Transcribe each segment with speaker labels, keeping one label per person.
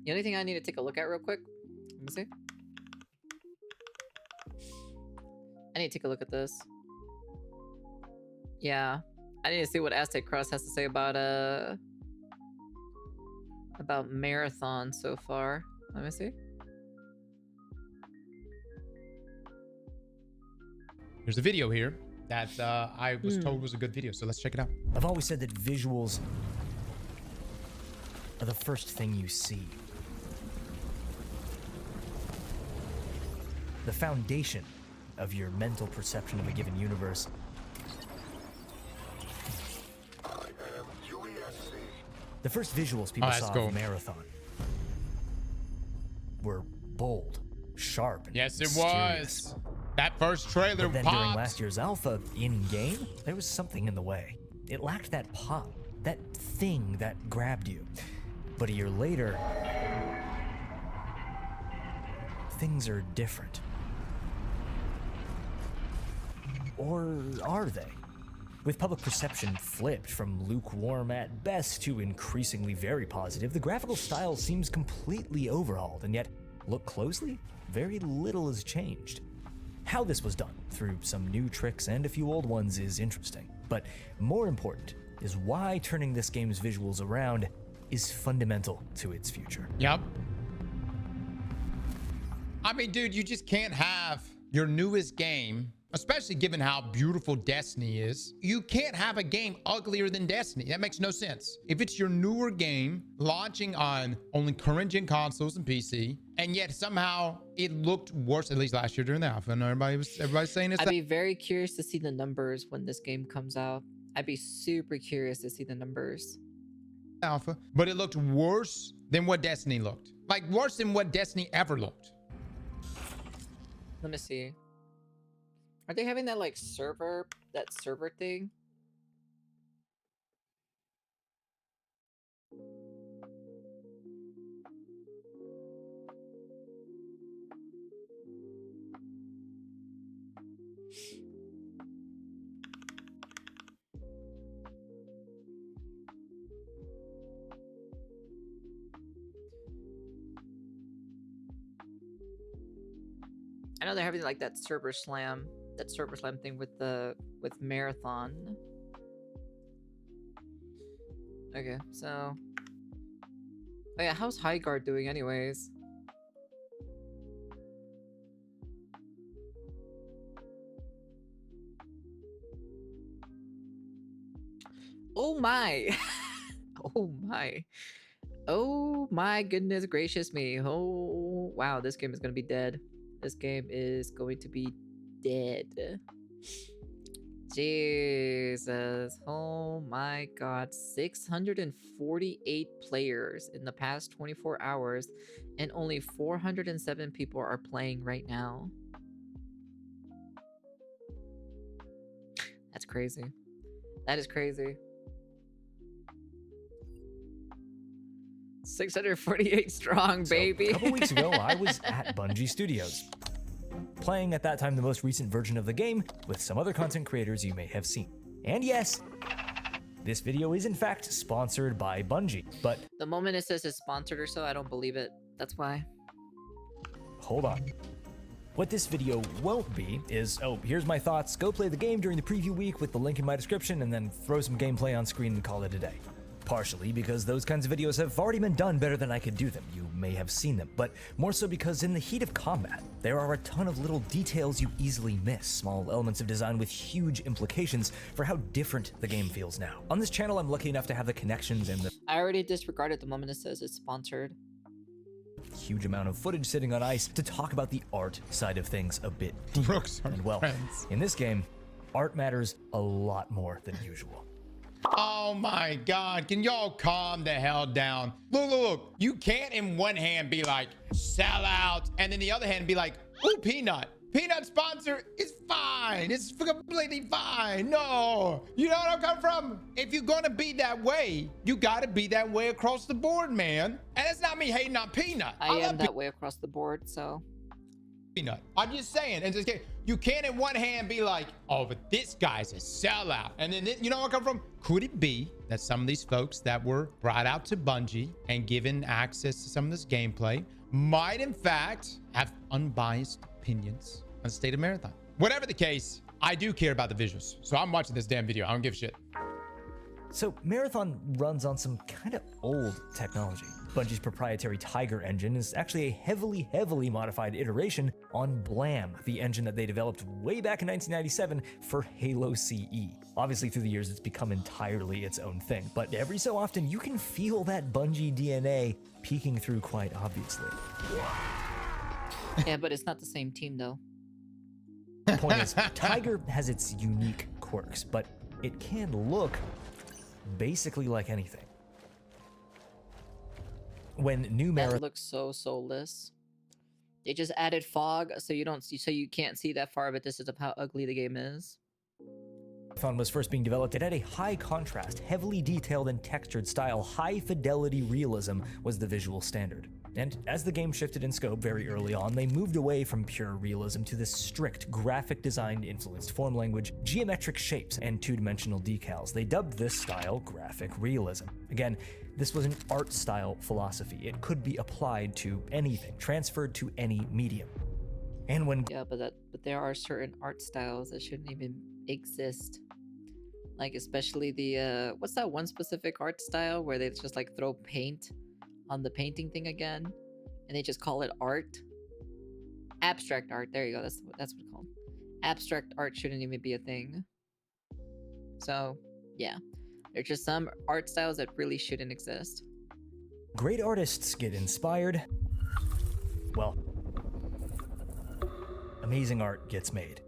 Speaker 1: The only thing I need to take a look at real quick. Let me see. I need to take a look at this. Yeah. I need to see what Aztec Cross has to say about Marathon so far. Let me see.
Speaker 2: There's a video here that I was told was a good video, so let's check it out.
Speaker 3: I've always said that visuals are the first thing you see. The foundation of your mental perception of a given universe. The first visuals people saw of Marathon were bold, sharp, and
Speaker 2: yes, it
Speaker 3: mysterious.
Speaker 2: was. That first trailer
Speaker 3: But then
Speaker 2: popped.
Speaker 3: during last year's alpha, in-game, there was something in the way. It lacked that pop, that thing that grabbed you. But a year later, things are different. Or are they? With public perception flipped from lukewarm at best to increasingly very positive, the graphical style seems completely overhauled, and yet, look closely, very little has changed. How this was done, through some new tricks and a few old ones, is interesting. But more important is why turning this game's visuals around is fundamental to its future.
Speaker 2: Yep. I mean, dude, you just can't have your newest game, especially given how beautiful Destiny is. You can't have a game uglier than Destiny. That makes no sense. If it's your newer game launching on only current gen consoles and PC, and yet somehow it looked worse, at least last year during the alpha, and everybody's saying it's
Speaker 1: I'd be very curious to see the numbers when this game comes out. I'd be super curious to see the numbers.
Speaker 2: alpha, but it looked worse than what Destiny looked. Like worse than what Destiny ever looked.
Speaker 1: Let me see. Are they having that like server thing? I know they're having like that server slam thing with Marathon. Okay, so oh yeah, how's High Guard doing anyways? Oh my. Oh my. Oh my goodness gracious me. Oh wow, this game is gonna be dead. This game is going to be dead. Jesus. Oh my god. 648 players in the past 24 hours, and only 407 people are playing right now. That's crazy. That is crazy. 648 strong, baby.
Speaker 3: So, a couple weeks ago, I was at Bungie Studios, playing at that time the most recent version of the game with some other content creators you may have seen. And yes, this video is in fact sponsored by Bungie, but
Speaker 1: the moment it says it's sponsored or so, I don't believe it. That's why.
Speaker 3: Hold on. What this video won't be is, oh, here's my thoughts, go play the game during the preview week with the link in my description, and then throw some gameplay on screen and call it a day. Partially because those kinds of videos have already been done better than I could do them. You may have seen them, but more so because in the heat of combat, there are a ton of little details you easily miss, small elements of design with huge implications for how different the game feels now. On this channel, I'm lucky enough to have the connections and the
Speaker 1: I already disregarded the moment it says it's sponsored.
Speaker 3: Huge amount of footage sitting on ice to talk about the art side of things a bit deeper.
Speaker 2: Brooks are
Speaker 3: And well,
Speaker 2: friends.
Speaker 3: in this game, art matters a lot more than usual.
Speaker 2: Oh my god, can y'all calm the hell down? Look. You can't in one hand be like, sell out, and then the other hand be like, ooh, Peanut sponsor is fine. It's completely fine. No, you know what I'm coming from? If you're gonna be that way, you gotta be that way across the board, man. And it's not me hating on Peanut.
Speaker 1: I am that way across the board, so.
Speaker 2: nut. I'm just saying, and just you can't in one hand be like, oh, but this guy's a sellout. And then, you know where I come from? Could it be that some of these folks that were brought out to Bungie and given access to some of this gameplay might in fact have unbiased opinions on the state of Marathon? Whatever the case, I do care about the visuals. So I'm watching this damn video. I don't give a shit.
Speaker 3: So Marathon runs on some kind of old technology. Bungie's proprietary Tiger engine is actually a heavily modified iteration on Blam, the engine that they developed way back in 1997 for Halo CE. Obviously through the years it's become entirely its own thing, but every so often you can feel that Bungie DNA peeking through quite obviously.
Speaker 1: Yeah, but it's not the same team though.
Speaker 3: The point is, Tiger has its unique quirks, but it can look basically like anything. When new
Speaker 1: That
Speaker 3: Marathon
Speaker 1: looks so soulless. They just added fog so you don't see, so you can't see that far, but this is how ugly the game is.
Speaker 3: was first being developed, it had a high contrast, heavily detailed and textured style. High fidelity realism was the visual standard. And as the game shifted in scope very early on, they moved away from pure realism to this strict graphic design influenced form language, geometric shapes, and two-dimensional decals. They dubbed this style graphic realism. Again, this was an art style philosophy. It could be applied to anything, transferred to any medium. And when
Speaker 1: Yeah, but there are certain art styles that shouldn't even exist. Like especially the what's that one specific art style where they just like throw paint on the painting thing again, and they just call it art? Abstract art. There you go. That's what it's called. Abstract art shouldn't even be a thing. So yeah, there's just some art styles that really shouldn't exist.
Speaker 3: great artists get inspired, well, amazing art gets made.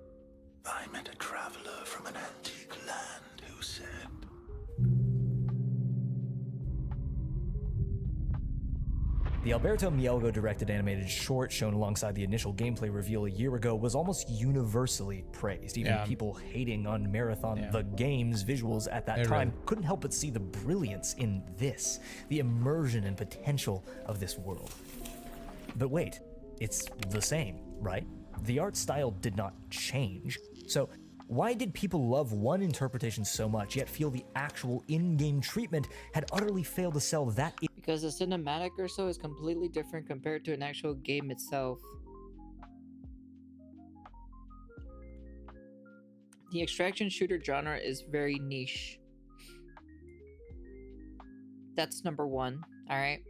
Speaker 4: I met a traveler from an antique land who said,
Speaker 3: The Alberto Mielgo directed animated short shown alongside the initial gameplay reveal a year ago was almost universally praised. Even people hating on Marathon, the game's visuals at that time, couldn't help but see the brilliance in this, the immersion and potential of this world. But wait, it's the same, right? The art style did not change. So why did people love one interpretation so much, yet feel the actual in-game treatment had utterly failed to sell that?
Speaker 1: Because the cinematic or so is completely different compared to an actual game itself. The extraction shooter genre is very niche. That's number one, alright?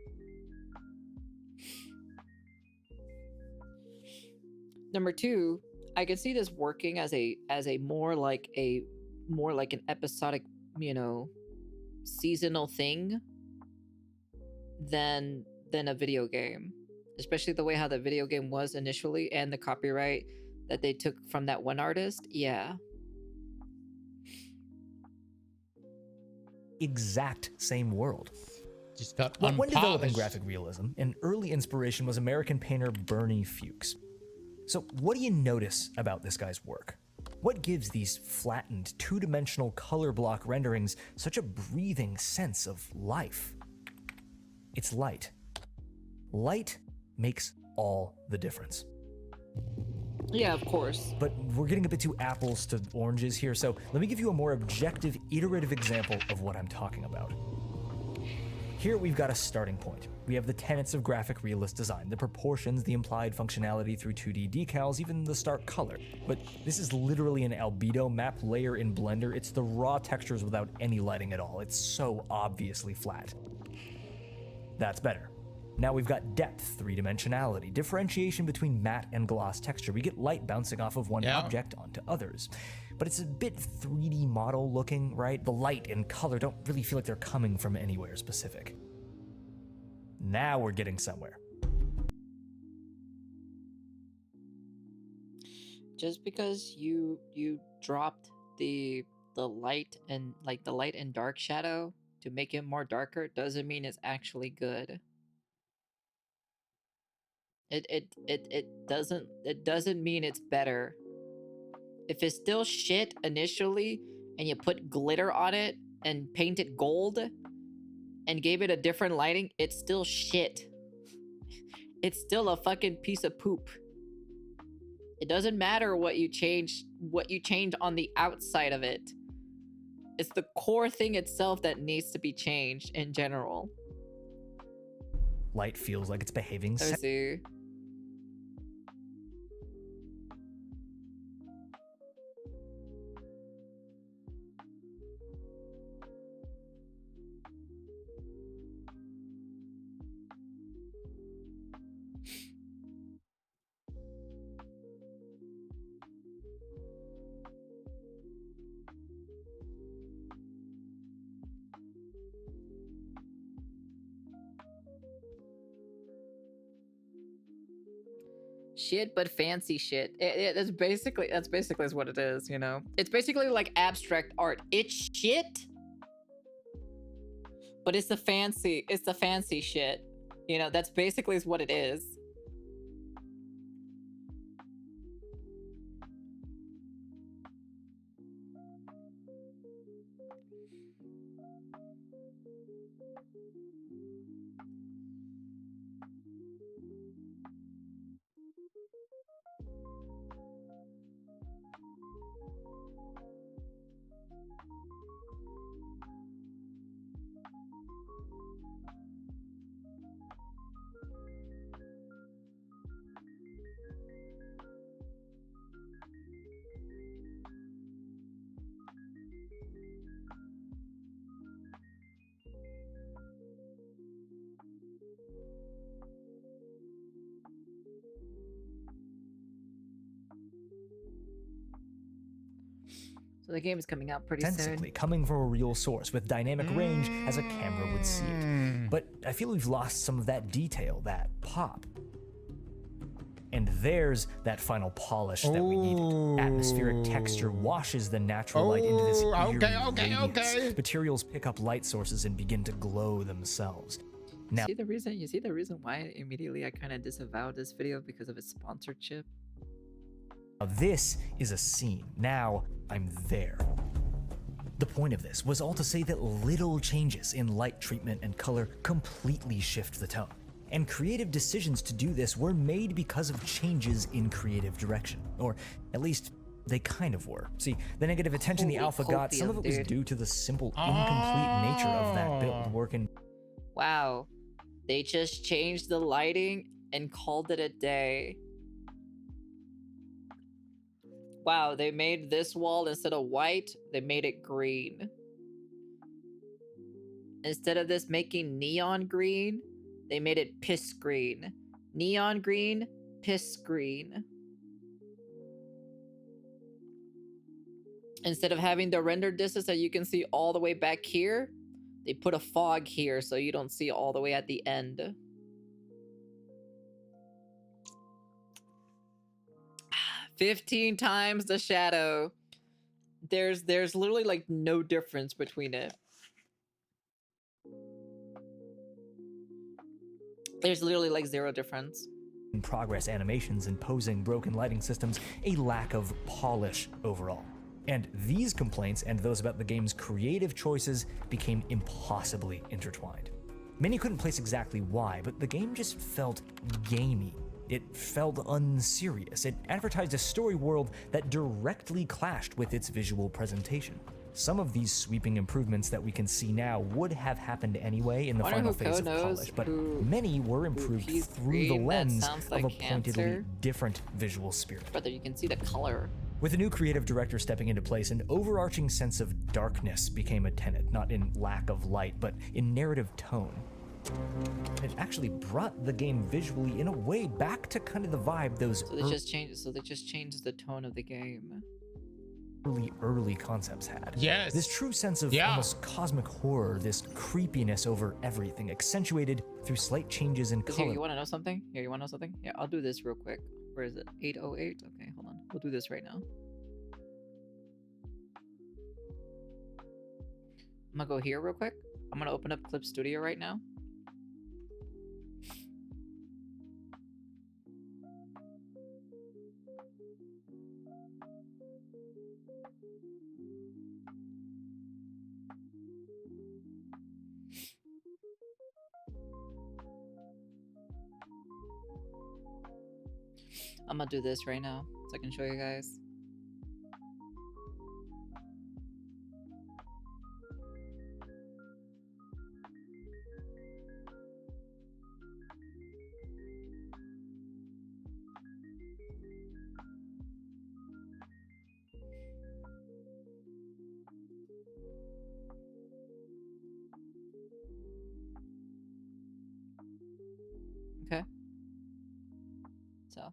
Speaker 1: Number two, I can see this working as a more like an episodic, you know, seasonal thing than a video game, especially the way how the video game was initially and the copyright that they took from that one artist. Yeah,
Speaker 3: Exact same world.
Speaker 2: Just felt
Speaker 3: Well, when developing
Speaker 2: unpolished.
Speaker 3: graphic realism, an early inspiration was American painter Bernie Fuchs. So what do you notice about this guy's work? What gives these flattened, two-dimensional color block renderings such a breathing sense of life? It's light. Light makes all the difference.
Speaker 1: yeah, of course.
Speaker 3: But we're getting a bit too apples to oranges here, so let me give you a more objective, iterative example of what I'm talking about. Here we've got a starting point. We have the tenets of graphic realist design, the proportions, the implied functionality through 2D decals, even the stark color. But this is literally an albedo map layer in Blender. It's the raw textures without any lighting at all. It's so obviously flat. That's better. Now we've got depth, three-dimensionality, differentiation between matte and gloss texture. We get light bouncing off of one object onto others. But it's a bit 3D model looking, right? The light and color don't really feel like they're coming from anywhere specific. Now we're getting somewhere.
Speaker 1: Just because you dropped the light and like the light and dark shadow to make it more darker doesn't mean it's actually good. It doesn't mean it's better. If it's still shit initially and you put glitter on it and paint it gold and gave it a different lighting, it's still shit. It's still a fucking piece of poop. It doesn't matter what you change on the outside of it. It's the core thing itself that needs to be changed in general.
Speaker 3: Light feels like it's behaving
Speaker 1: Let me see. Shit, but fancy shit. That's basically is what it is, you know. It's basically like abstract art. It's shit, but it's the fancy shit. You know, that's basically is what it is. So the game is coming out pretty
Speaker 3: authentically,
Speaker 1: soon.
Speaker 3: coming from a real source with dynamic range as a camera would see it. But I feel we've lost some of that detail, that pop. And there's that final polish that we needed. Atmospheric texture washes the natural light into this eerie radiance. Materials pick up light sources and begin to glow themselves. Now,
Speaker 1: You see the reason why immediately I kind of disavowed this video because of its sponsorship?
Speaker 3: this is a scene. Now I'm there. The point of this was all to say that little changes in light treatment and color completely shift the tone. And creative decisions to do this were made because of changes in creative direction. Or at least they kind of were. See, the negative attention the alpha got, some of it was due to the simple, incomplete nature of that build working.
Speaker 1: Wow. They just changed the lighting and called it a day. Wow, they made this wall, instead of white, they made it green. Instead of this making neon green, they made it piss green. Neon green, piss green. Instead of having the render distance that you can see all the way back here, they put a fog here so you don't see all the way at the end. 15 times the shadow. There's literally like no difference between it. There's literally like zero difference.
Speaker 3: In progress animations imposing broken lighting systems, a lack of polish overall. And these complaints and those about the game's creative choices became impossibly intertwined. Many couldn't place exactly why, but the game just felt gamey. It felt unserious. It advertised a story world that directly clashed with its visual presentation. Some of these sweeping improvements that we can see now would have happened anyway in the final phase of polish, but many were improved through the lens of a pointedly different visual spirit.
Speaker 1: Brother, you can see the color.
Speaker 3: With a new creative director stepping into place, an overarching sense of darkness became a tenet, not in lack of light, but in narrative tone. It actually brought the game visually, in a way, back to kind of the vibe those
Speaker 1: So they just changed the tone of the game.
Speaker 3: early concepts had.
Speaker 2: Yes.
Speaker 3: This true sense of almost cosmic horror, this creepiness over everything, accentuated through slight changes in color.
Speaker 1: Here, you want to know something? Here, you want to know something? Yeah, I'll do this real quick. Where is it? 808? Okay, hold on. We'll do this right now. I'm gonna go here real quick. I'm gonna open up Clip Studio right now. I'm gonna do this right now. so I can show you guys. Okay. So.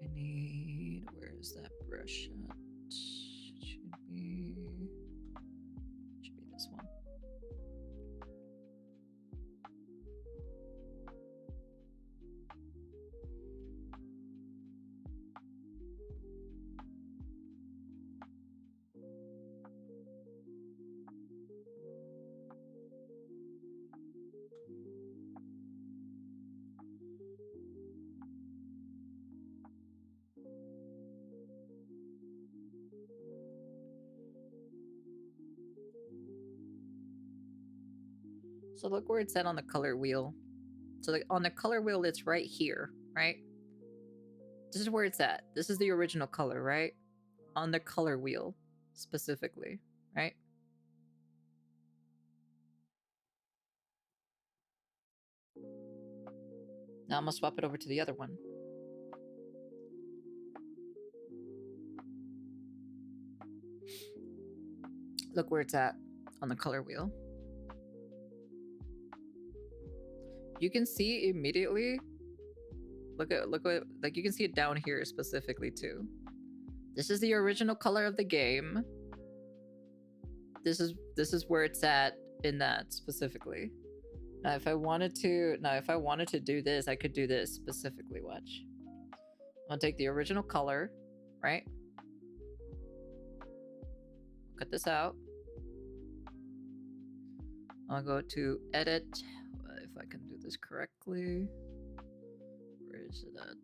Speaker 1: I need, where is that brush at? Should be this one. So look where it's at on the color wheel. So on the color wheel, it's right here, right? This is where it's at. This is the original color, right? On the color wheel, specifically, right? Now I'm gonna swap it over to the other one. Look where it's at on the color wheel. You can see immediately. Look at like you can see it down here specifically too. This is the original color of the game. This is where it's at in that specifically. Now if I wanted to do this, I could do this specifically. Watch. I'm gonna take the original color, right? Cut this out. I'll go to edit, if I can do this correctly. Where is it at?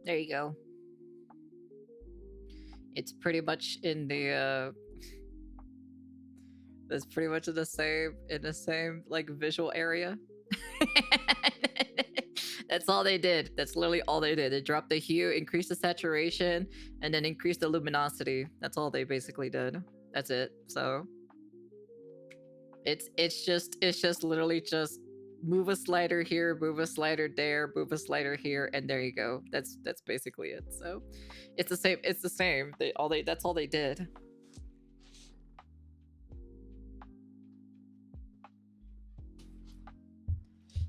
Speaker 1: There you go. It's pretty much in the that's pretty much in the same like visual area. That's all they did. That's literally all they did. They dropped the hue, increased the saturation, and then increased the luminosity. That's all they basically did. That's it. So it's just literally just move a slider here, move a slider there, move a slider here, and there you go. That's basically it. So it's the same. It's the same. That's all they did.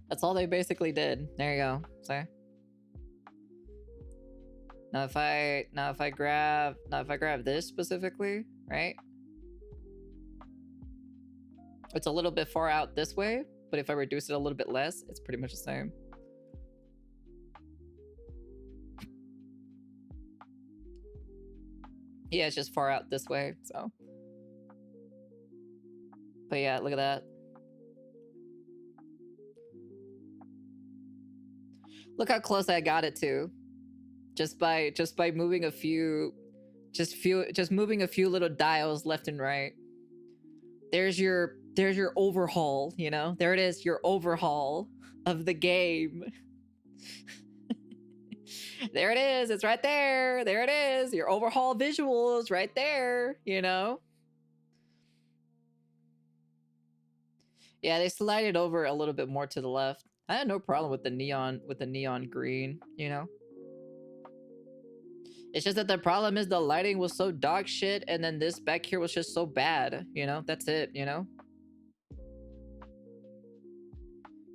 Speaker 1: That's all they basically did. There you go. So now if I grab this specifically, right? It's a little bit far out this way, but if I reduce it a little bit less, it's pretty much the same. Yeah, it's just far out this way, so. But yeah, look at that. Look how close I got it to. Just by moving a few, just moving a few little dials left and right. There's your overhaul, you know? There it is, your overhaul of the game. There it is, it's right there. There it is, your overhaul visuals right there, you know? Yeah, they slide it over a little bit more to the left. I had no problem with the neon green, you know? It's just that the problem is the lighting was so dog shit, and then this back here was just so bad, you know? That's it, you know?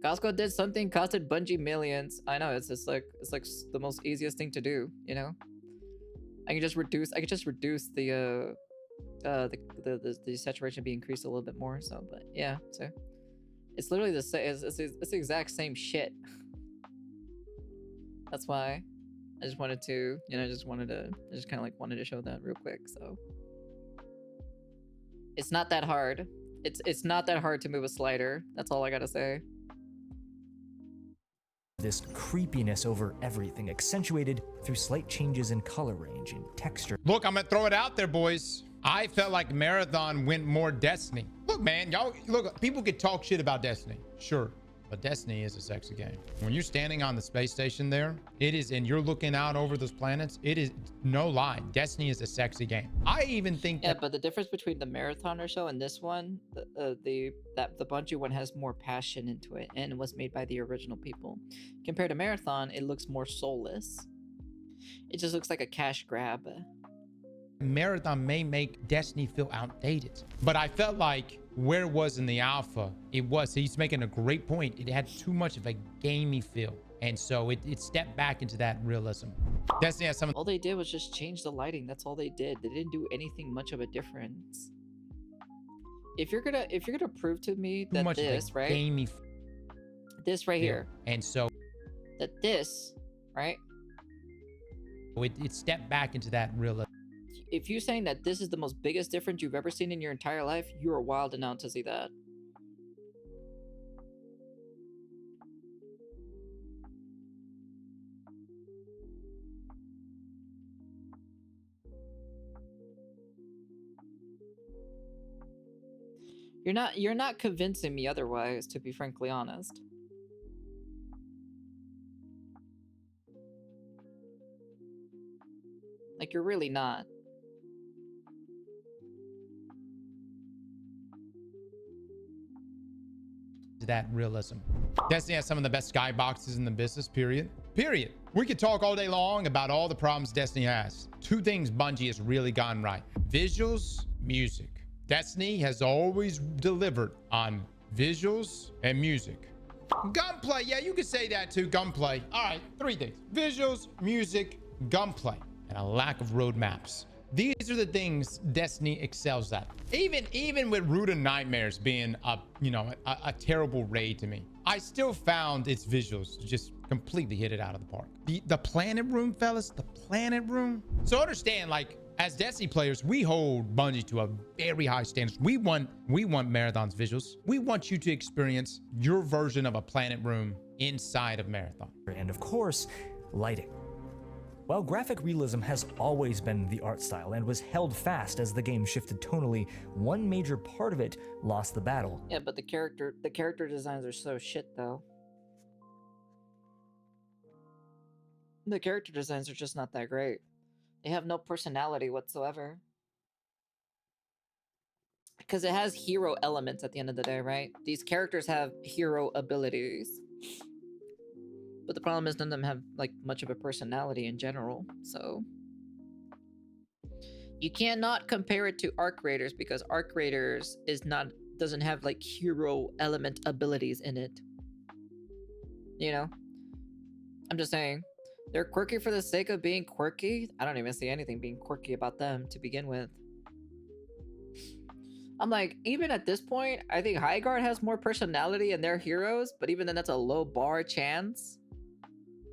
Speaker 1: Costco did something, costed Bungie millions. I know, it's like the most easiest thing to do, you know? I can just reduce the saturation be increased a little bit more, so, but yeah, so. It's literally the same, it's the exact same shit. That's why I just wanted to, you know, I just kind of like wanted to show that real quick, so. It's not that hard. It's not that hard to move a slider. That's all I gotta say.
Speaker 3: This creepiness over everything, accentuated through slight changes in color range and texture.
Speaker 2: Look, I'm gonna throw it out there, boys. I felt like Marathon went more Destiny. Look, man, y'all, look, people could talk shit about Destiny, sure, but Destiny is a sexy game. When you're standing on the space station there, it is, and you're looking out over those planets, it is, no lie, Destiny is a sexy game. I even think
Speaker 1: yeah, but the difference between the Marathoner show and this one, the Bungie one has more passion into it, and it was made by the original people. Compared to Marathon, it looks more soulless. It just looks like a cash grab.
Speaker 2: Marathon may make Destiny feel outdated, but I felt like where it was in the alpha, he's making a great point. It had too much of a gamey feel, and so it stepped back into that realism. Destiny has some of
Speaker 1: all they did was just change the lighting. That's all they did. They didn't do anything much of a difference. If you're gonna prove to me that
Speaker 2: much
Speaker 1: this
Speaker 2: of a
Speaker 1: right
Speaker 2: gamey
Speaker 1: this right here,
Speaker 2: and so
Speaker 1: that this right,
Speaker 2: it stepped back into that realism.
Speaker 1: If you're saying that this is the most biggest difference you've ever seen in your entire life, you are wild enough to see that. You're not convincing me otherwise, to be frankly honest. Like, you're really not.
Speaker 2: That realism. Destiny has some of the best skyboxes in the business, period. We could talk all day long about all the problems Destiny has. Two things Bungie has really gotten right: visuals, music. Destiny has always delivered on visuals and music. Gunplay, yeah, you could say that too. Gunplay. All right, three things: visuals, music, gunplay, and a lack of roadmaps. These are the things Destiny excels at. Even with Root of Nightmares being a terrible raid to me, I still found its visuals to just completely hit it out of the park. The planet room, fellas, the planet room. So understand, like, as Destiny players, we hold Bungie to a very high standard. We want Marathon's visuals. We want you to experience your version of a planet room inside of Marathon.
Speaker 3: And of course, lighting. While graphic realism has always been the art style and was held fast as the game shifted tonally, one major part of it lost the battle.
Speaker 1: Yeah, but the character designs are so shit, though. The character designs are just not that great. They have no personality whatsoever. Because it has hero elements at the end of the day, right? These characters have hero abilities. But the problem is none of them have like much of a personality in general, so you cannot compare it to Arc Raiders because Arc Raiders doesn't have like hero element abilities in it. You know? I'm just saying. They're quirky for the sake of being quirky. I don't even see anything being quirky about them to begin with. I'm like, even at this point, I think Highguard has more personality in their heroes, but even then that's a low bar chance.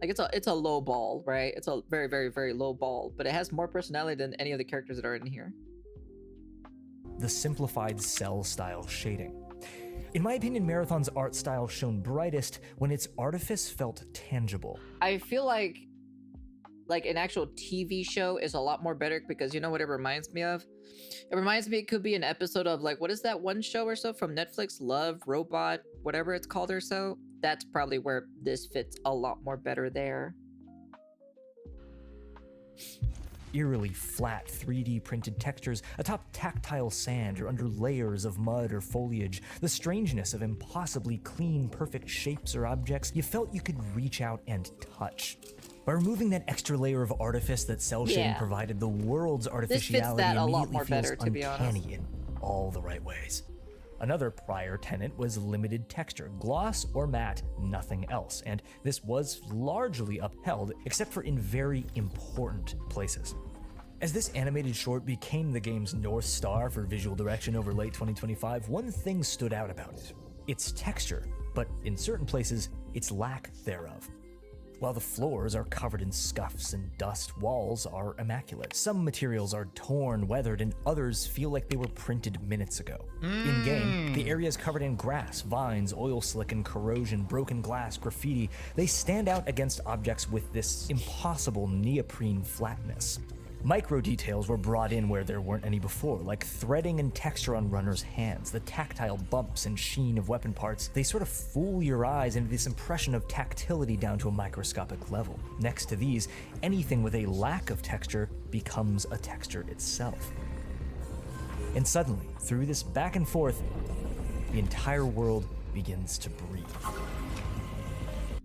Speaker 1: Like it's a low ball, right? It's a very, very, very low ball, but it has more personality than any of the characters that are in here.
Speaker 3: The simplified cell-style shading. In my opinion, Marathon's art style shone brightest when its artifice felt tangible.
Speaker 1: I feel like an actual TV show is a lot more better because you know what it reminds me of? It reminds me it could be an episode of like, what is that one show or so from Netflix? Love, Robot, whatever it's called or so. That's probably where this fits a lot more better there.
Speaker 3: Eerily flat 3D printed textures atop tactile sand or under layers of mud or foliage, the strangeness of impossibly clean, perfect shapes or objects you felt you could reach out and touch. By removing that extra layer of artifice that cell shading provided, the world's artificiality immediately feels uncanny in all the right ways. Another prior tenet was limited texture, gloss or matte, nothing else, and this was largely upheld, except for in very important places. As this animated short became the game's North Star for visual direction over late 2025, one thing stood out about it: its texture, but in certain places, its lack thereof. While the floors are covered in scuffs and dust, walls are immaculate. Some materials are torn, weathered, and others feel like they were printed minutes ago. In-game, the area is covered in grass, vines, oil slick and corrosion, broken glass, graffiti. They stand out against objects with this impossible neoprene flatness. Micro details were brought in where there weren't any before, like threading and texture on runners' hands, the tactile bumps and sheen of weapon parts. They sort of fool your eyes into this impression of tactility down to a microscopic level. Next to these, anything with a lack of texture becomes a texture itself. And suddenly, through this back and forth, the entire world begins to breathe.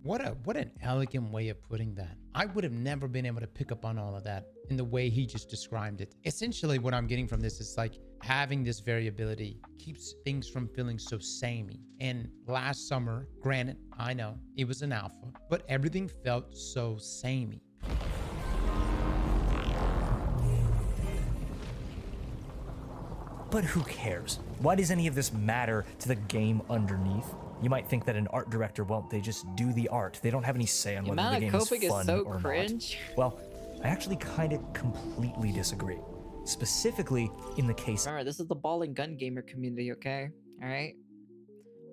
Speaker 2: What an elegant way of putting that. I would have never been able to pick up on all of that in the way he just described it. Essentially, what I'm getting from this is like having this variability keeps things from feeling so samey. And last summer, granted, I know it was an alpha, but everything felt so samey.
Speaker 3: But who cares? Why does any of this matter to the game underneath? You might think that an art director, well, they just do the art. They don't have any say on whether the game is fun
Speaker 1: so
Speaker 3: or
Speaker 1: cringe.
Speaker 3: not. Well, I actually kind of completely disagree. Specifically in the case...
Speaker 1: Remember, this is the ball and gun gamer community, okay? All right?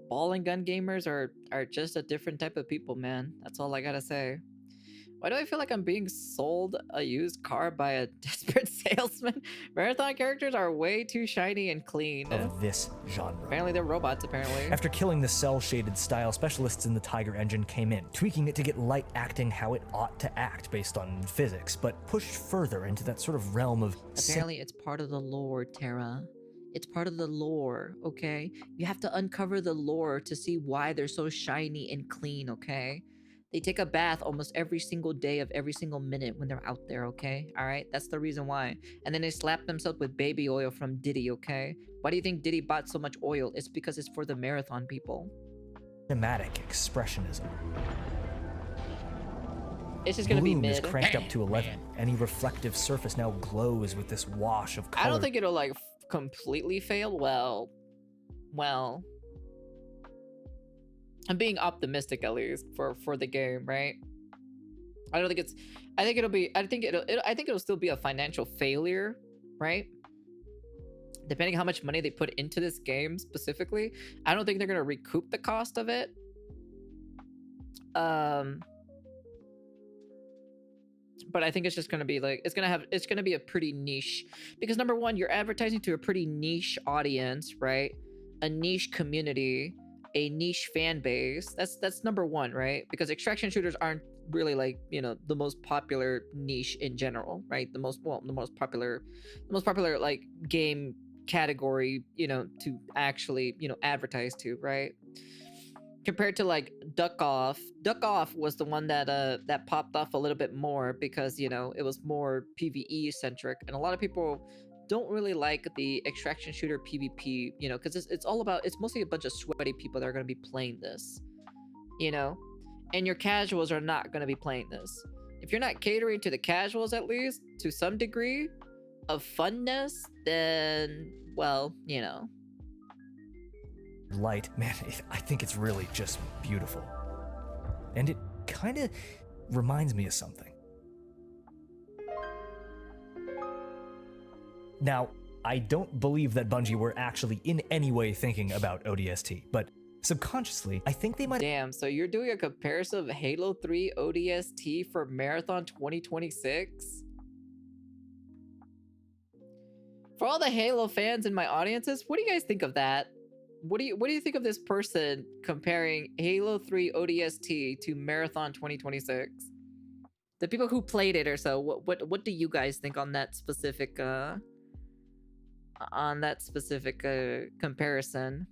Speaker 1: Ball and gun gamers are just a different type of people, man. That's all I gotta say. Why do I feel like I'm being sold a used car by a desperate salesman? Marathon characters are way too shiny and clean.
Speaker 3: Of this genre.
Speaker 1: Apparently they're robots, apparently.
Speaker 3: After killing the cell-shaded style, specialists in the Tiger engine came in, tweaking it to get light acting how it ought to act based on physics, but pushed further into that sort of realm of...
Speaker 1: Apparently it's part of the lore, Terra. It's part of the lore, okay? You have to uncover the lore to see why they're so shiny and clean, okay? They take a bath almost every single day of every single minute when they're out there, okay? All right? That's the reason why. And then they slap themselves with baby oil from Diddy, okay? Why do you think Diddy bought so much oil? It's because it's for the marathon people.
Speaker 3: Cinematic expressionism.
Speaker 1: It's just gonna be
Speaker 3: Bloom
Speaker 1: mid.
Speaker 3: is cranked up to 11. Any reflective surface now glows with this wash of color.
Speaker 1: I don't think it'll like completely fail. Well, I'm being optimistic at least for the game, right? I don't think it's. I think it'll still be a financial failure, right? Depending how much money they put into this game specifically, I don't think they're gonna recoup the cost of it. But I think it's just gonna be like it's gonna be a pretty niche, because number one, you're advertising to a pretty niche audience, right? A niche community, a niche fan base. That's number one, right? Because extraction shooters aren't really like, you know, the most popular niche in general, right? The most popular like game category, you know, to actually, you know, advertise to, right? Compared to like Duck Off was the one that that popped off a little bit more because, you know, it was more PvE centric, and a lot of people don't really like the extraction shooter PvP, you know, because it's mostly a bunch of sweaty people that are going to be playing this, you know, and your casuals are not going to be playing this. If you're not catering to the casuals, at least to some degree of funness, then, well, you know.
Speaker 3: Light, man, I think it's really just beautiful. And it kind of reminds me of something. Now, I don't believe that Bungie were actually in any way thinking about ODST, but subconsciously, I think they might.
Speaker 1: Damn, so you're doing a comparison of Halo 3 ODST for Marathon 2026? For all the Halo fans in my audiences, what do you guys think of that? What do you think of this person comparing Halo 3 ODST to Marathon 2026? The people who played it or so, what do you guys think on that specific comparison?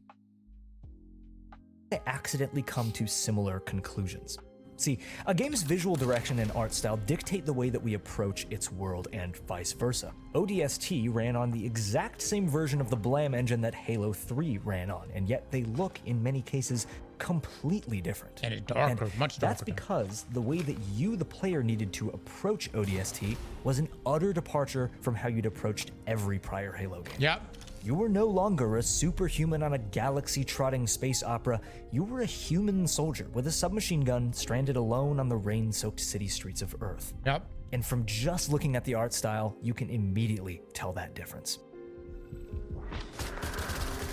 Speaker 3: I accidentally come to similar conclusions. See, a game's visual direction and art style dictate the way that we approach its world and vice versa. ODST ran on the exact same version of the Blam engine that Halo 3 ran on, and yet they look, in many cases, completely different.
Speaker 2: And it's darker, much darker.
Speaker 3: That's because the way that you, the player, needed to approach ODST was an utter departure from how you'd approached every prior Halo game.
Speaker 2: Yep.
Speaker 3: You were no longer a superhuman on a galaxy-trotting space opera. You were a human soldier with a submachine gun stranded alone on the rain-soaked city streets of Earth.
Speaker 2: Yep.
Speaker 3: And from just looking at the art style, you can immediately tell that difference.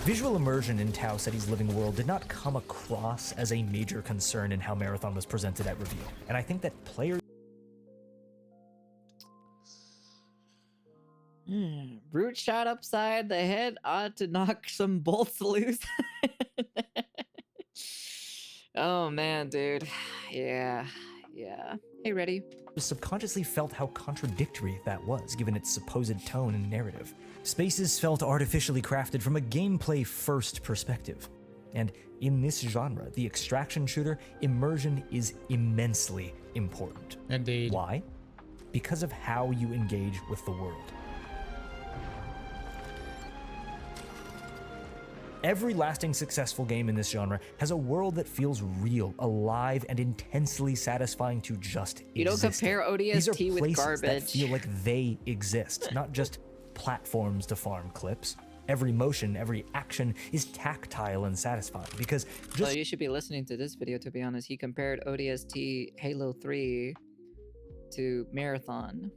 Speaker 3: Visual immersion in Tau Ceti's living world did not come across as a major concern in how Marathon was presented at reveal. And I think that players...
Speaker 1: Brute shot upside the head ought to knock some bolts loose. Oh man, dude. Yeah. Hey, ready?
Speaker 3: subconsciously felt how contradictory that was, given its supposed tone and narrative. Spaces felt artificially crafted from a gameplay-first perspective. And in this genre, the extraction shooter, immersion is immensely important.
Speaker 2: Indeed.
Speaker 3: Why? Because of how you engage with the world. Every lasting successful game in this genre has a world that feels real, alive, and intensely satisfying to just exist.
Speaker 1: You don't compare ODST with garbage.
Speaker 3: That feel like they exist, not just platforms to farm clips. Every motion, every action is tactile and satisfying because just...
Speaker 1: Well, you should be listening to this video, to be honest. He compared ODST Halo 3 to Marathon.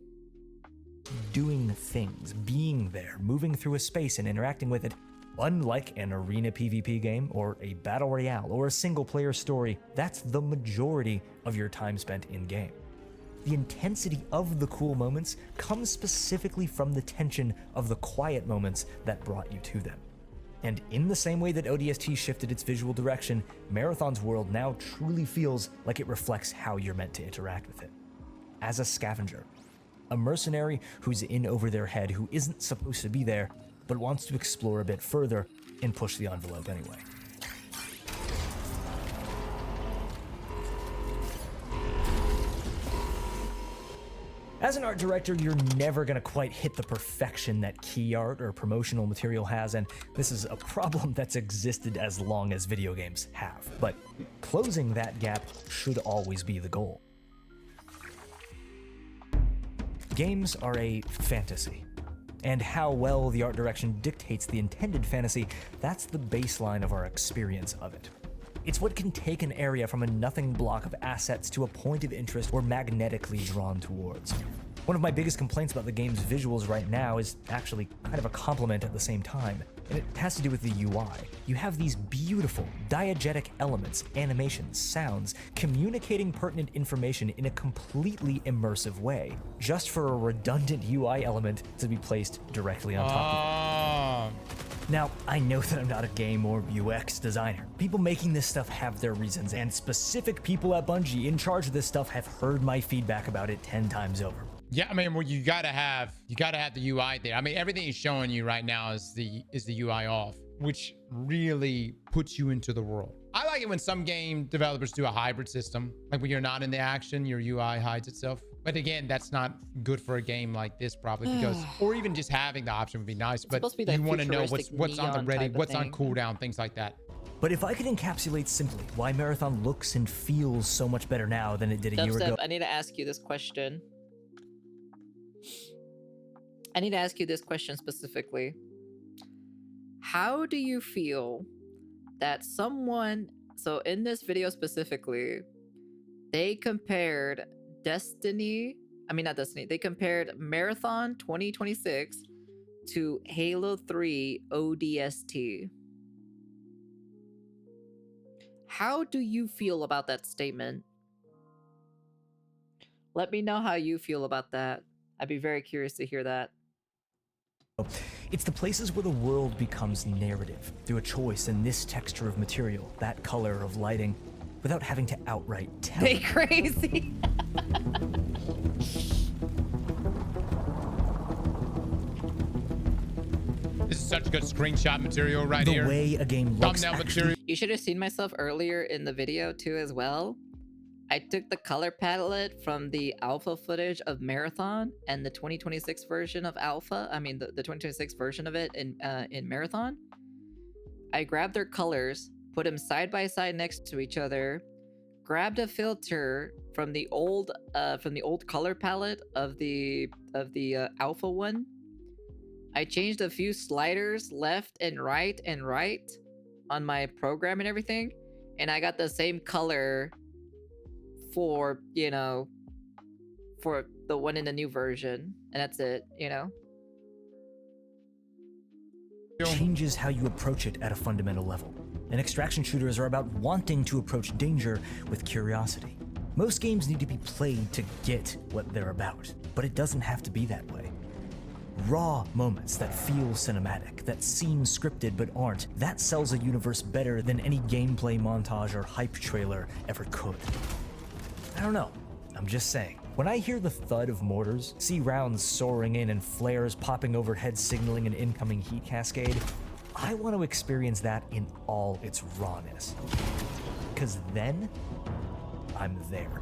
Speaker 3: Doing things, being there, moving through a space and interacting with it. Unlike an arena PvP game, or a battle royale, or a single-player story, that's the majority of your time spent in-game. The intensity of the cool moments comes specifically from the tension of the quiet moments that brought you to them. And in the same way that ODST shifted its visual direction, Marathon's world now truly feels like it reflects how you're meant to interact with it. As a scavenger, a mercenary who's in over their head, who isn't supposed to be there, but wants to explore a bit further and push the envelope anyway. As an art director, you're never gonna quite hit the perfection that key art or promotional material has, and this is a problem that's existed as long as video games have. But closing that gap should always be the goal. Games are a fantasy. And how well the art direction dictates the intended fantasy, that's the baseline of our experience of it. It's what can take an area from a nothing block of assets to a point of interest we're magnetically drawn towards. One of my biggest complaints about the game's visuals right now is actually kind of a compliment at the same time, and it has to do with the UI. You have these beautiful, diegetic elements, animations, sounds, communicating pertinent information in a completely immersive way, just for a redundant UI element to be placed directly on top of it. Now, I know that I'm not a game or UX designer. People making this stuff have their reasons, and specific people at Bungie in charge of this stuff have heard my feedback about it 10 times over.
Speaker 2: Yeah, I mean, well, you gotta have the UI there. I mean, everything he's showing you right now is the UI off, which really puts you into the world. I like it when some game developers do a hybrid system, like when you're not in the action, your UI hides itself. But again, that's not good for a game like this, probably, because, or even just having the option would be nice. But
Speaker 1: be
Speaker 2: you want to know
Speaker 1: futuristic
Speaker 2: what's on the
Speaker 1: neon
Speaker 2: ready,
Speaker 1: type of
Speaker 2: what's on
Speaker 1: thing.
Speaker 2: cooldown, things like that.
Speaker 3: But if I could encapsulate simply why Marathon looks and feels so much better now than it did a year ago.
Speaker 1: I need to ask you this question. I need to ask you this question specifically. How do you feel that someone, so in this video specifically, they compared Destiny. I mean, not Destiny. They compared Marathon 2026 to Halo 3 ODST. How do you feel about that statement? Let me know how you feel about that. I'd be very curious to hear that.
Speaker 3: It's the places where the world becomes narrative through a choice in this texture of material, that color of lighting, without having to outright tell.
Speaker 1: They crazy.
Speaker 2: This is such good screenshot material right
Speaker 3: The
Speaker 2: here.
Speaker 3: way a game looks
Speaker 2: Thumbnail
Speaker 3: actually
Speaker 2: material.
Speaker 1: You should have seen myself earlier in the video too as well. I took the color palette from the alpha footage of Marathon and the 2026 version of alpha. I mean the 2026 version of it in Marathon. I grabbed their colors, put them side by side next to each other, grabbed a filter from the old color palette of the alpha one. I changed a few sliders left and right on my program and everything, and I got the same color for, you know, for the one in the new version, and that's it, you know.
Speaker 3: changes how you approach it at a fundamental level. And extraction shooters are about wanting to approach danger with curiosity. Most games need to be played to get what they're about, but it doesn't have to be that way. Raw moments that feel cinematic, that seem scripted but aren't, that sells a universe better than any gameplay montage or hype trailer ever could. I don't know, I'm just saying. When I hear the thud of mortars, see rounds soaring in and flares popping overhead signaling an incoming heat cascade, I want to experience that in all its rawness. 'Cause then, I'm there.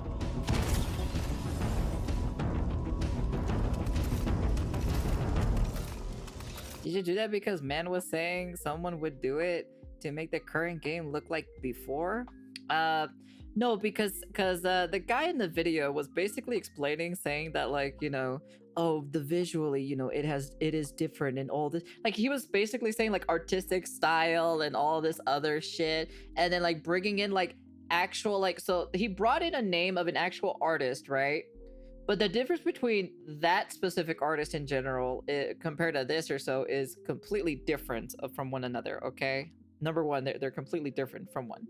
Speaker 1: Did you do that because man was saying someone would do it to make the current game look like before? No, because the guy in the video was basically explaining, saying that, like, you know, oh, the visually, you know, it is different and all this. Like, he was basically saying like artistic style and all this other shit, and then like bringing in like actual, like, so he brought in a name of an actual artist, right? But the difference between that specific artist in general compared to this or so is completely different from one another, okay? Number one, they're completely different from one.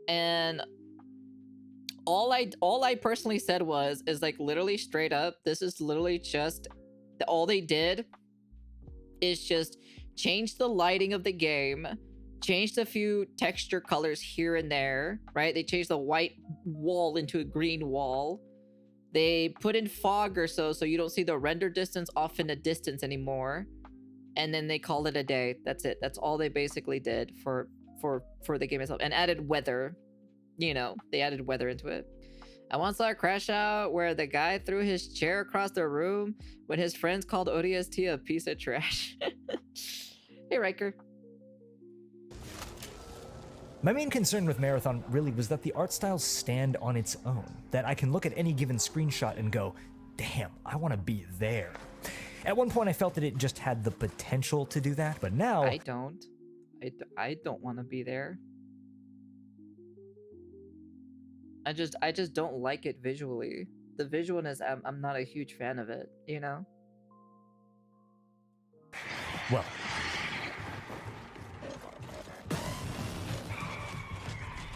Speaker 1: And all I personally said is like literally straight up, this is literally just all they did is just change the lighting of the game, changed a few texture colors here and there, right? They changed the white wall into a green wall. They put in fog or so you don't see the render distance off in the distance anymore. And then they called it a day. That's it. That's all they basically did for the game itself. And added weather. You know, they added weather into it. I once saw a crash out where the guy threw his chair across the room when his friends called ODST a piece of trash. Hey, Riker.
Speaker 3: My main concern with Marathon really was that the art styles stand on its own, that I can look at any given screenshot and go, damn, I want to be there. At one point I felt that it just had the potential to do that, but now...
Speaker 1: I don't want to be there. I just don't like it visually. The visualness, I'm not a huge fan of it, you know?
Speaker 3: Well,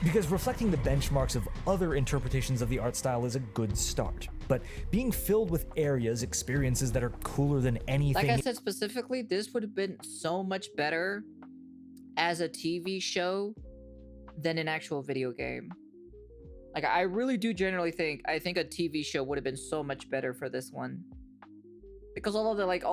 Speaker 3: because reflecting the benchmarks of other interpretations of the art style is a good start. But being filled with areas, experiences that are cooler than anything...
Speaker 1: Like I said specifically, this would have been so much better as a TV show than an actual video game. Like, I really do generally think, I think a TV show would have been so much better for this one. Because all of the real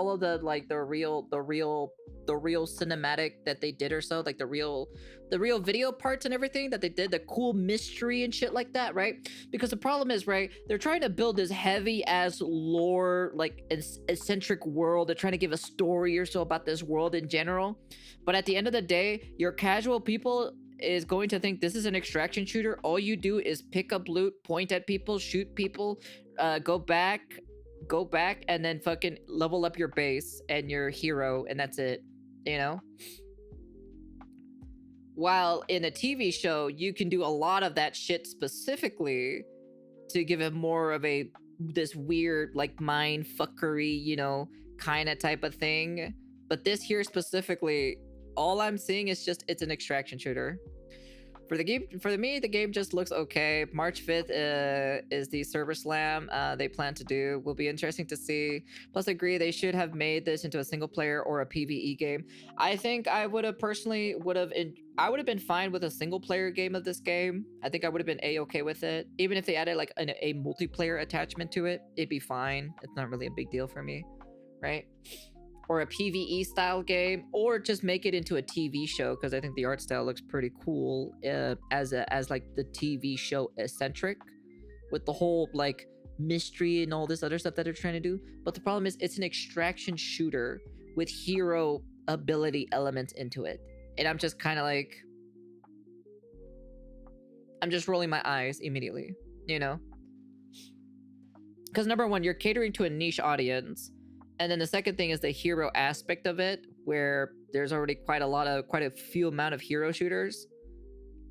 Speaker 1: cinematic that they did or so, like the real video parts and everything that they did, the cool mystery and shit like that, right? Because the problem is, right, they're trying to build this heavy ass lore, like eccentric world. They're trying to give a story or so about this world in general. But at the end of the day, your casual people is going to think this is an extraction shooter. All you do is pick up loot, point at people, shoot people, go back, and then fucking level up your base and your hero, and that's it, you know? While in a TV show, you can do a lot of that shit specifically to give it more of a this weird like mind fuckery, you know, kind of type of thing. But this here specifically, all I'm seeing is just it's an extraction shooter. For the game, for me, the game just looks okay. March 5th is the server slam they plan to do. Will be interesting to see. Plus, I agree they should have made this into a single player or a PvE game. I think I would have personally I would have been fine with a single player game of this game. I think I would have been a-okay with it. Even if they added like a multiplayer attachment to it, it'd be fine. It's not really a big deal for me, right? Or a PvE style game, or just make it into a TV show, because I think the art style looks pretty cool as like the TV show eccentric, with the whole like mystery and all this other stuff that they're trying to do. But the problem is it's an extraction shooter with hero ability elements into it, and I'm just kind of like, I'm just rolling my eyes immediately, you know, because number one, you're catering to a niche audience. And then the second thing is the hero aspect of it, where there's already quite a few amount of hero shooters.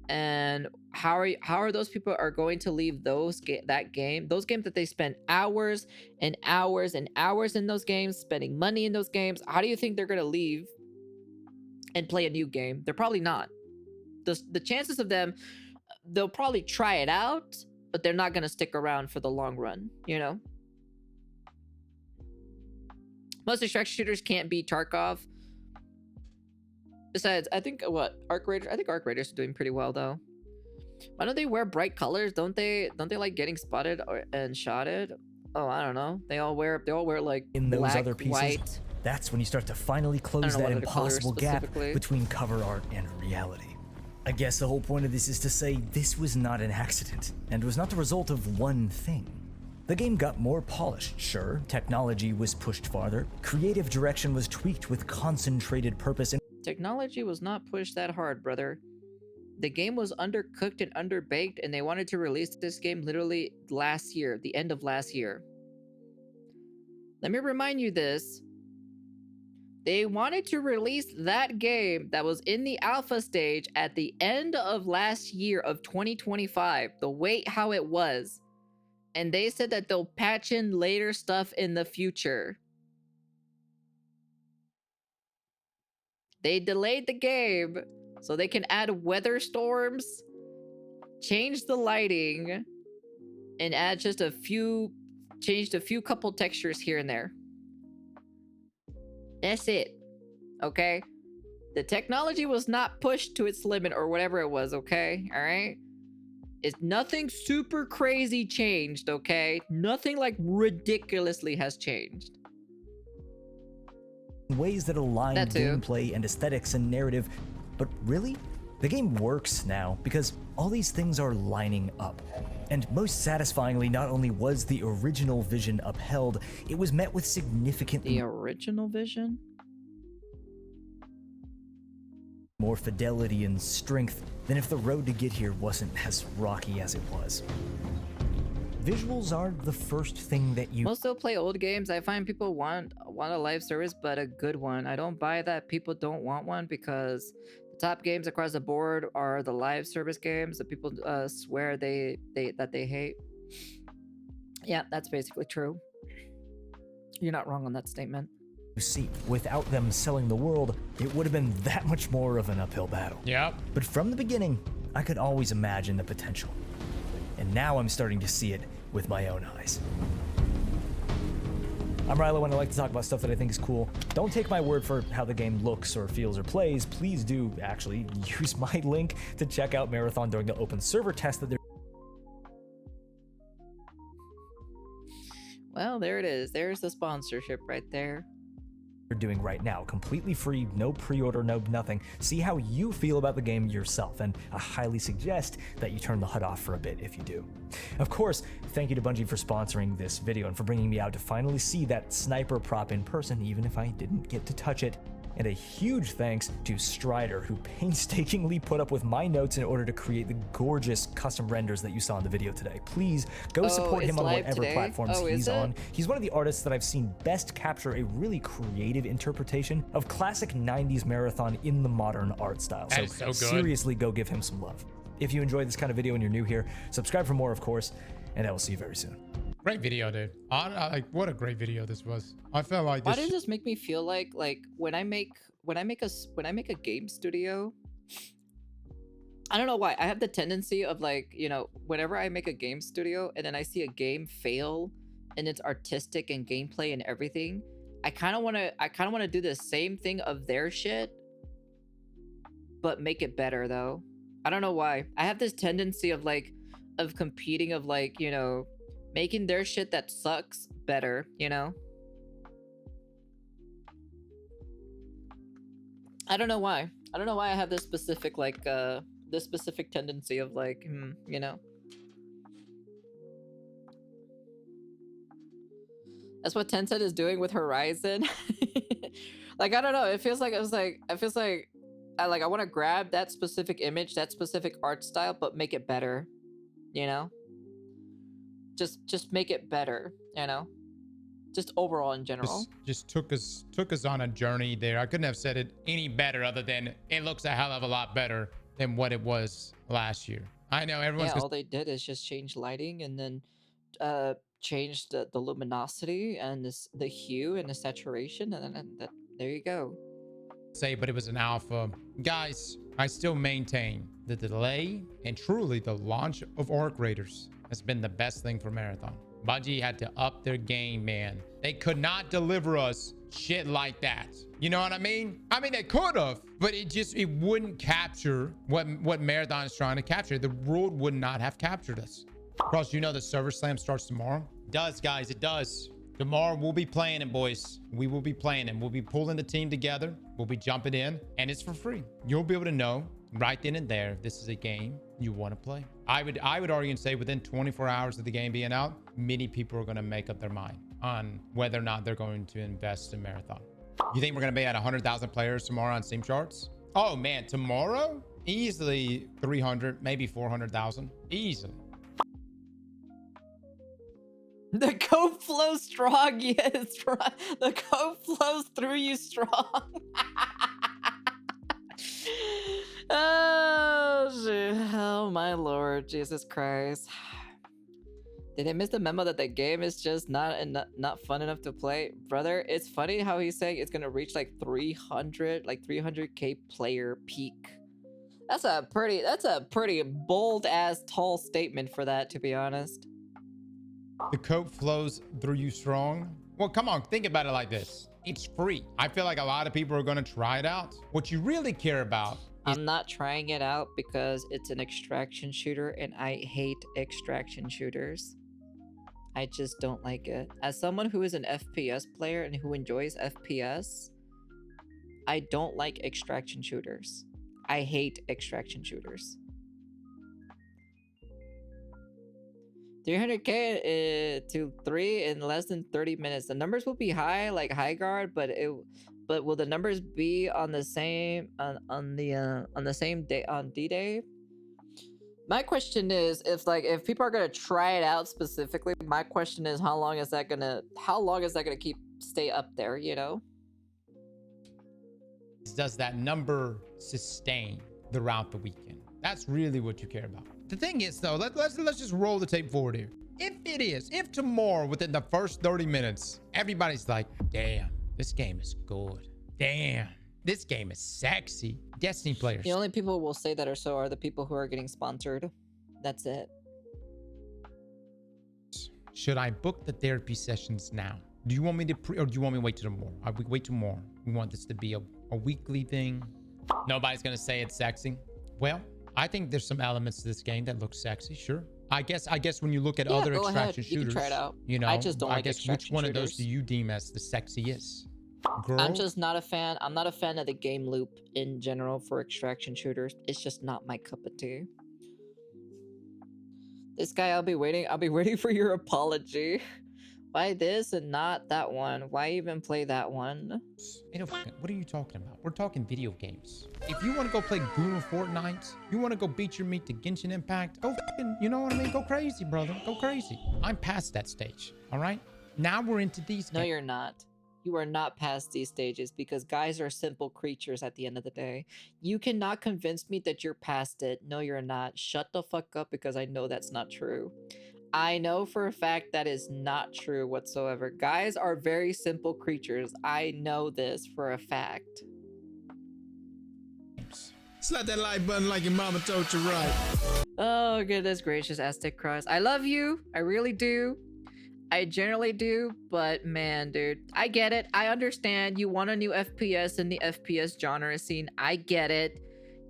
Speaker 1: And how are those people are going to leave those games that they spend hours and hours and hours in those games, spending money in those games? How do you think they're going to leave and play a new game? They're probably not. The chances of them, they'll probably try it out, but they're not going to stick around for the long run, you know? Most extraction shooters can't beat Tarkov. Besides, I think Arc Raiders. I think Arc Raiders are doing pretty well though. Why don't they wear bright colors? Don't they like getting spotted and shotted? Oh, I don't know. They all wear like
Speaker 3: In those
Speaker 1: black,
Speaker 3: other pieces,
Speaker 1: white.
Speaker 3: that's when you start to finally close that impossible gap between cover art and reality. I guess the whole point of this is to say this was not an accident, and was not the result of one thing. The game got more polished, sure, technology was pushed farther, creative direction was tweaked with concentrated purpose, and
Speaker 1: Technology was not pushed that hard, brother. The game was undercooked and underbaked, and they wanted to release this game literally last year, the end of last year. Let me remind you this. They wanted to release that game that was in the alpha stage at the end of last year of 2025, the way how it was. And they said that they'll patch in later stuff in the future. They delayed the game so they can add weather storms, change the lighting, and add just changed a few couple textures here and there. That's it. Okay? The technology was not pushed to its limit or whatever it was, okay? All right? It's nothing super crazy changed, okay? Nothing like ridiculously has changed.
Speaker 3: ways that align gameplay and aesthetics and narrative. But really, the game works now because all these things are lining up. And most satisfyingly, not only was the original vision upheld, it was met with significant...
Speaker 1: The original vision?
Speaker 3: ...more fidelity and strength than if the road to get here wasn't as rocky as it was. Visuals are the first thing that you...
Speaker 1: Most still play old games. I find people want a live service, but a good one. I don't buy that people don't want one because the top games across the board are the live service games that people swear they hate. Yeah, that's basically true. You're not wrong on that statement.
Speaker 3: See, without them selling the world, it would have been that much more of an uphill battle.
Speaker 2: Yep.
Speaker 3: But from the beginning, I could always imagine the potential. And now I'm starting to see it with my own eyes. I'm Rilo, and I like to talk about stuff that I think is cool. Don't take my word for how the game looks or feels or plays. Please do actually use my link to check out Marathon during the open server test that they're...
Speaker 1: Well, there it is. There's the sponsorship right there.
Speaker 3: Doing right now, completely free, no pre-order, no nothing. See how you feel about the game yourself, and I highly suggest that you turn the HUD off for a bit if you do. Of course, thank you to Bungie for sponsoring this video and for bringing me out to finally see that sniper prop in person, even if I didn't get to touch it. And a huge thanks to Strider, who painstakingly put up with my notes in order to create the gorgeous custom renders that you saw in the video today. Please go support him on whatever platforms he's on. He's one of the artists that I've seen best capture a really creative interpretation of classic 90s marathon in the modern art style. So seriously, go give him some love. If you enjoy this kind of video and you're new here, subscribe for more, of course, and I will see you very soon.
Speaker 2: Great video, dude. Like, what a great video this was. I felt like
Speaker 1: Why does this make me feel like when I make a game studio, I don't know why. I have the tendency of, like, you know, whenever I make a game studio and then I see a game fail and it's artistic and gameplay and everything, I kind of want to do the same thing of their shit, but make it better though. I don't know why. I have this tendency of competing, of, like, you know, making their shit that sucks better, you know? I don't know why. I don't know why I have this specific, like, this specific tendency of, like, you know? That's what Tencent is doing with Horizon. Like, I don't know. It feels like, I want to grab that specific image, that specific art style, but make it better, you know? Just make it better, you know? Just overall in general.
Speaker 2: Just took us on a journey there. I couldn't have said it any better other than it looks a hell of a lot better than what it was last year. I know everyone's
Speaker 1: all they did is just change lighting and then change the luminosity and the hue and the saturation, and then there you go.
Speaker 2: Say, but it was an alpha. Guys, I still maintain the delay and truly the launch of Orc Raiders has been the best thing for Marathon. Bungie had to up their game, man. They could not deliver us shit like that. You know what I mean? I mean, they could have, but it wouldn't capture what Marathon is trying to capture. The world would not have captured us. Cross, you know the server slam starts tomorrow? It does, guys, it does. Tomorrow we'll be playing it, boys. We will be playing it. We'll be pulling the team together. We'll be jumping in, and it's for free. You'll be able to know right then and there if this is a game you want to play. I would argue and say within 24 hours of the game being out, many people are going to make up their mind on whether or not they're going to invest in Marathon. You think we're going to be at 100,000 players tomorrow on Steam charts? Oh man, tomorrow? Easily 300, maybe 400,000. Easily.
Speaker 1: The code flows strong, yes. The code flows through you strong. Oh, shit. Oh, my Lord. Jesus Christ. Did I miss the memo that the game is just not fun enough to play? Brother, it's funny how he's saying it's going to reach like 300k player peak. That's a pretty bold ass tall statement for that, to be honest.
Speaker 2: The code flows through you strong. Well, come on, think about it like this. It's free. I feel like a lot of people are going to try it out. What you really care about is...
Speaker 1: I'm not trying it out because it's an extraction shooter and I hate extraction shooters. I just don't like it. As someone who is an FPS player and who enjoys FPS, I don't like extraction shooters. I hate extraction shooters. 300k to 3 in less than 30 minutes. The numbers will be high, like high guard, but will the numbers be on the same on the same day on D-Day? My question is, if people are gonna try it out specifically, my question is how long is that gonna stay up there, you know?
Speaker 2: Does that number sustain throughout the weekend? That's really what you care about. The thing is, though, let's just roll the tape forward here. If tomorrow within the first 30 minutes, everybody's like, damn, this game is good. Damn, this game is sexy. Destiny players.
Speaker 1: The only people who will say that are the people who are getting sponsored. That's it.
Speaker 2: Should I book the therapy sessions now? Do you want me to or do you want me to wait till tomorrow? I would wait till tomorrow. We want this to be a weekly thing. Nobody's gonna say it's sexy. Well, I think there's some elements to this game that look sexy, sure. I guess when you look at other extraction shooters, you can try it out. You know,
Speaker 1: I just don't like extraction
Speaker 2: which one of those do you deem as the sexiest? Girl?
Speaker 1: I'm just not a fan. I'm not a fan of the game loop in general for extraction shooters. It's just not my cup of tea. This guy, I'll be waiting for your apology. Why this and not that one? Why even play that one?
Speaker 2: Ain't no fucking- what are you talking about? We're talking video games. If you want to go play Goon or Fortnite, you want to go beat your meat to Genshin Impact, go fucking, you know what I mean? Go crazy, brother. Go crazy. I'm past that stage, all right? Now we're into these
Speaker 1: No,
Speaker 2: games.
Speaker 1: you're not. You are not past these stages because guys are simple creatures at the end of the day. You cannot convince me that you're past it. No, you're not. Shut the fuck up because I know that's not true. I know for a fact that is not true whatsoever. Guys are very simple creatures. I know this for a fact.
Speaker 5: Slap that like button like your mama told you right.
Speaker 1: Oh, goodness gracious, Aztec Cross. I love you. I really do. I generally do, but man, dude, I get it. I understand you want a new FPS in the FPS genre scene. I get it.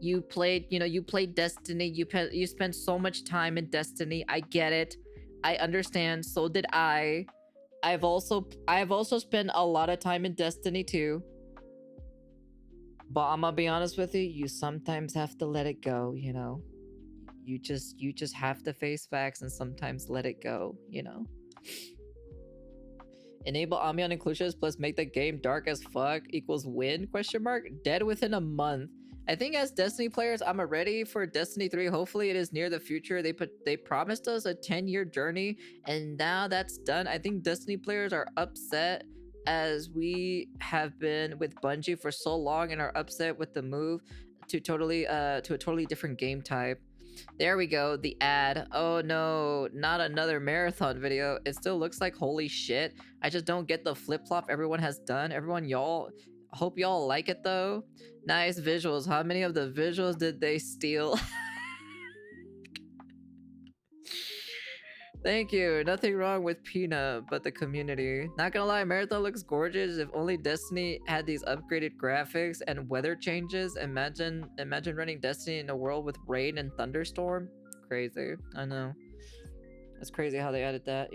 Speaker 1: You played, you played Destiny. You spent so much time in Destiny. I get it. I understand. So did I. I've also spent a lot of time in Destiny too. But I'm gonna be honest with you, you sometimes have to let it go, You just have to face facts and sometimes let it go, Enable ambient inclusions plus make the game dark as fuck equals win? ? Dead within a month. I think as Destiny players, I'm ready for Destiny 3. Hopefully it is near the future. They promised us a 10-year journey, and now that's done. I think Destiny players are upset as we have been with Bungie for so long and are upset with the move to a totally different game type. There we go, the ad. Oh no, not another marathon video. It still looks like holy shit. I just don't get the flip-flop everyone has done. Y'all, hope y'all like it though. Nice visuals. How many of the visuals did they steal? Thank you. Nothing wrong with Peanut, but the community. Not gonna lie, Marathon looks gorgeous. If only Destiny had these upgraded graphics and weather changes. Imagine running Destiny in a world with rain and thunderstorm. Crazy. I know. It's crazy how they added that,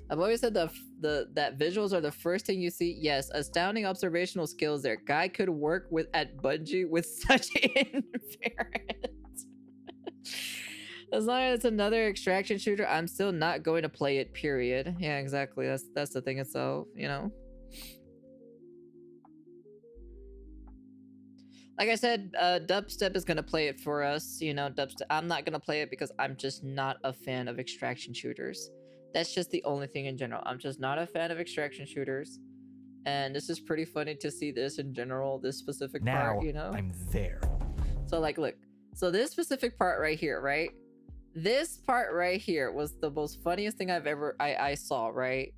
Speaker 1: I've always said that visuals are the first thing you see. Yes, astounding observational skills there. Guy could work at Bungie with such interference. As long as it's another extraction shooter, I'm still not going to play it, period. Yeah, exactly. That's the thing itself, Like I said, Dubstep is going to play it for us, Dubstep. I'm not going to play it because I'm just not a fan of extraction shooters. That's just the only thing in general. I'm just not a fan of extraction shooters. And this is pretty funny to see this in general, this specific part,
Speaker 3: I'm there.
Speaker 1: So like, look. So this specific part right here, right? This part right here was the most funniest thing I saw, right?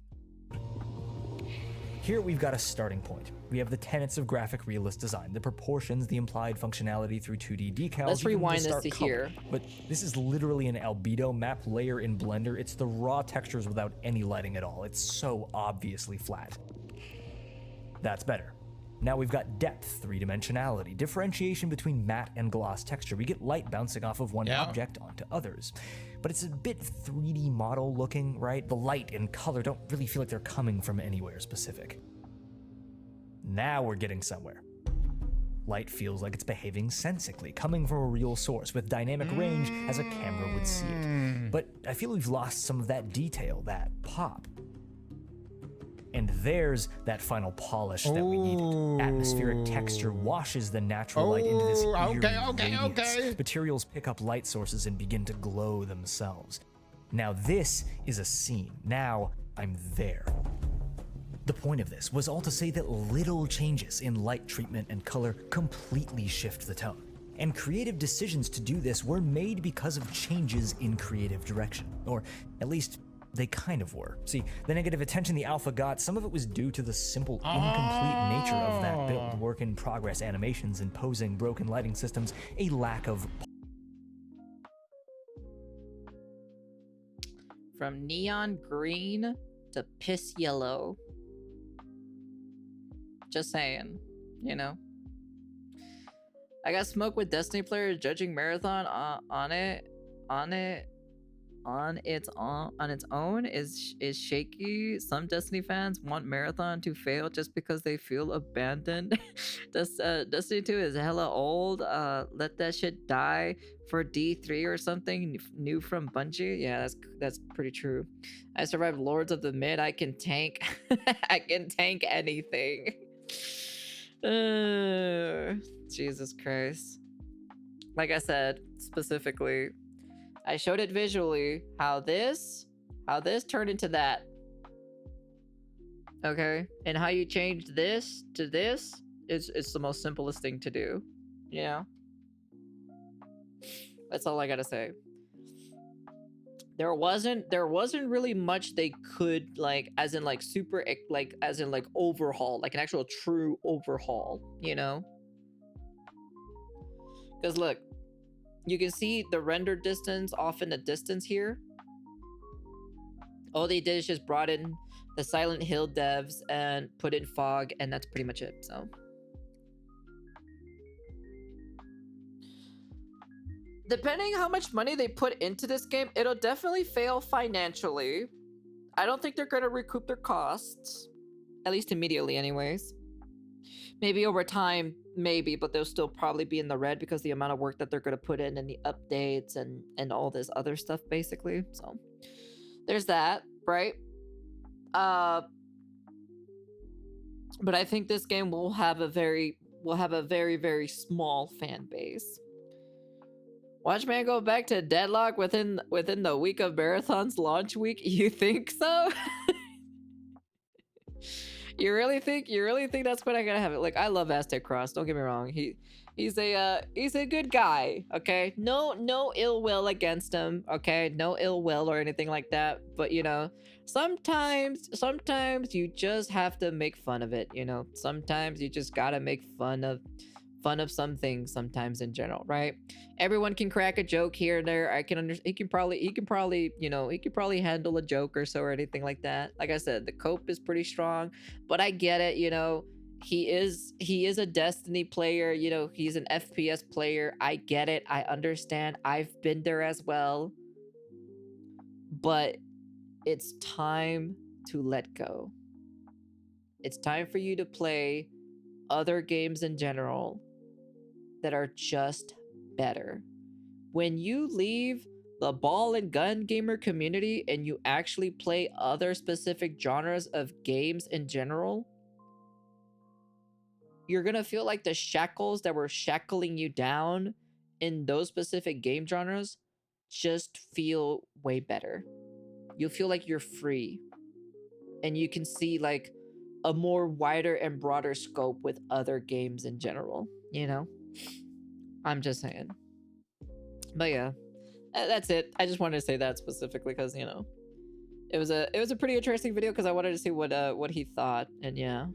Speaker 3: Here we've got a starting point. We have the tenets of graphic realist design, the proportions, the implied functionality through 2D decals.
Speaker 1: Let's rewind this to
Speaker 3: color.
Speaker 1: here.
Speaker 3: But this is literally an albedo map layer in Blender. It's the raw textures without any lighting at all. It's so obviously flat. That's better. Now we've got depth, three-dimensionality, differentiation between matte and gloss texture. We get light bouncing off of one object onto others. But it's a bit 3D model looking, right? The light and color don't really feel like they're coming from anywhere specific. Now we're getting somewhere. Light feels like it's behaving sensically, coming from a real source with dynamic range as a camera would see it. But I feel we've lost some of that detail, that pop. And there's that final polish that we needed. Atmospheric texture washes the natural light into this eerie radiance. Materials pick up light sources and begin to glow themselves. Now this is a scene. Now I'm there. The point of this was all to say that little changes in light treatment and color completely shift the tone. And creative decisions to do this were made because of changes in creative direction. Or at least they kind of were. See, the negative attention the alpha got, some of it was due to the simple, incomplete nature of that build, work in progress animations and posing, broken lighting systems, a lack of...
Speaker 1: From neon green to piss yellow. Just saying, I got smoked with Destiny players judging Marathon on on its own is shaky. Some Destiny fans want Marathon to fail just because they feel abandoned. Destiny 2 is hella old. Let that shit die for D3 or something new from Bungie. Yeah, that's pretty true. I survived Lords of the Mid. I can tank. I can tank anything. Jesus Christ. Like I said, specifically, I showed it visually how this turned into that. Okay? And how you changed this to this is the most simplest thing to do. Yeah. That's all I gotta say. There wasn't really much they could like, as in like super like, as in like overhaul, like an actual true overhaul, you know? Because look, you can see the render distance off in the distance here. All they did is just brought in the Silent Hill devs and put in fog, and that's pretty much it. So depending how much money they put into this game, it'll definitely fail financially. I don't think they're gonna recoup their costs, at least immediately anyways. Maybe over time, maybe, but they'll still probably be in the red because the amount of work that they're going to put in and the updates and all this other stuff, basically. So there's that, right? But I think this game will have a very very small fan base. Watchman go back to deadlock within the week of Marathon's launch week. You think so? You really think that's what I gotta have it? Like, I love Aztec Cross. Don't get me wrong. He's a good guy. Okay, no ill will against him. Okay, no ill will or anything like that. But you know, sometimes you just have to make fun of it. You know, sometimes you just gotta make fun of some things. Sometimes in general, right? Everyone can crack a joke here and there. I can understand. He can probably you know, he could probably handle a joke or so or anything like that. Like I said, the cope is pretty strong, but I get it. You know, he is a Destiny player. You know, he's an FPS player. I get it. I understand. I've been there as well. But it's time to let go. It's time for you to play other games in general that are just better. When you leave the ball and gun gamer community and you actually play other specific genres of games in general, you're gonna feel like the shackles that were shackling you down in those specific game genres just feel way better. You'll feel like you're free and you can see like a more wider and broader scope with other games in general, you know? I'm just saying. But yeah, that's it. I just wanted to say that specifically because, you know, it was a pretty interesting video because I wanted to see what he thought, and yeah.